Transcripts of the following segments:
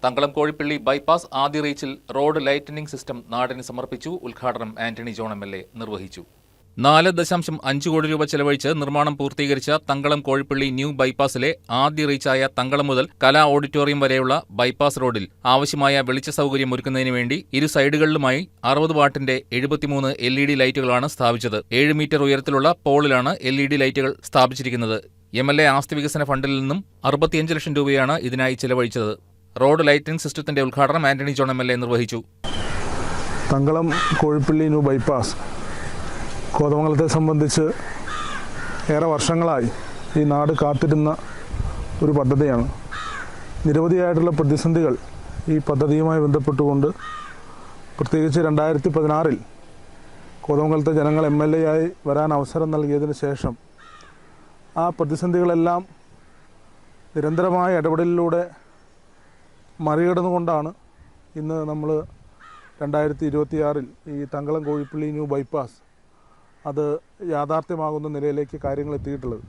Thankalam Kozhippally bypass ആദ്യ റീച്ചിൽ road lightening system നാടിന് സമർപ്പിച്ചു. ഉദ്ഘാടനം ആന്റണി ജോൺ MLA നിർവഹിച്ചു. 4.5 കോടി രൂപ ചെലവഴിച്ച് നിർമ്മാണം പൂർത്തീകരിച്ച തങ്കളം കോഴിപ്പള്ളി ന്യൂ ബൈപ്പാസിലെ ആദ്യ റീച്ചായ തങ്കളം മുതൽ കലാ ഓഡിറ്റോറിയം വരെയുള്ള ബൈപ്പാസ് റോഡിൽ ആവശ്യമായ വെളിച്ച സൗകര്യം ഒരുക്കുന്നതിന് വേണ്ടി ഇരു സൈഡുകളിലുമായി 60 വാട്ടിന്റെ 73 LED ലൈറ്റുകളാണ് സ്ഥാപിച്ചത്. 7 മീറ്റർ ഉയരത്തിലുള്ള പോളിലാണ് LED ലൈറ്റുകൾ സ്ഥാപിച്ചിരിക്കുന്നത്. MLA ആസ്തി വികസന ഫണ്ടിൽ നിന്നും 65 ലക്ഷം രൂപയാണ് ഇതിനായി ചെലവഴിച്ചത്. റോഡ് ലൈറ്റിംഗ് സിസ്റ്റത്തിന്റെ ഉദ്ഘാടനം ആന്റണി ജോൺ MLA നിർവഹിച്ചു. തങ്കളം കോഴിപ്പള്ളി ന്യൂ ബൈപ്പാസ് കോതമംഗലത്തെ സംബന്ധിച്ച് ഏറെ വർഷങ്ങളായി ഈ നാട് കാത്തിരുന്ന ഒരു പദ്ധതിയാണ്. നിരവധിയായിട്ടുള്ള പ്രതിസന്ധികൾ ഈ പദ്ധതിയുമായി ബന്ധപ്പെട്ടുകൊണ്ട് പ്രത്യേകിച്ച് 2016 കോതമംഗലത്തെ ജനങ്ങൾ MLA ആയി വരാൻ അവസരം നൽകിയതിന് ശേഷം ആ പ്രതിസന്ധികളെല്ലാം നിരന്തരമായ ഇടപെടലിലൂടെ മറികടന്നുകൊണ്ടാണ് ഇന്ന് നമ്മൾ 2026 ഈ തങ്കളം കോഴിപ്പള്ളി ന്യൂ ബൈപ്പാസ് അത് യാഥാർത്ഥ്യമാകുന്ന നിലയിലേക്ക് കാര്യങ്ങൾ എത്തിയിട്ടുള്ളത്.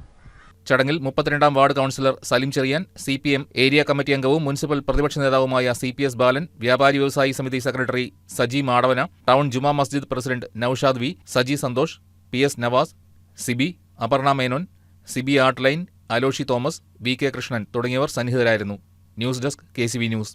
ചടങ്ങിൽ 32-ാം ward councillor Salim Cheriyan, CPM area committee അംഗവും മുനിസിപ്പൽ പ്രതിപക്ഷ നേതാവുമായ CPS ബാലൻ, വ്യാപാരി വ്യവസായി സമിതി secretary Saji Madavana, town Juma Masjid president Naushad V, Saji Santhosh, PS Navas, Sibi, Aparna Menon, Sibi Artline, Aloshy Thomas, VK Krishnan തുടങ്ങിയവർ സന്നിഹിതരായിരുന്നു. News desk KCV news.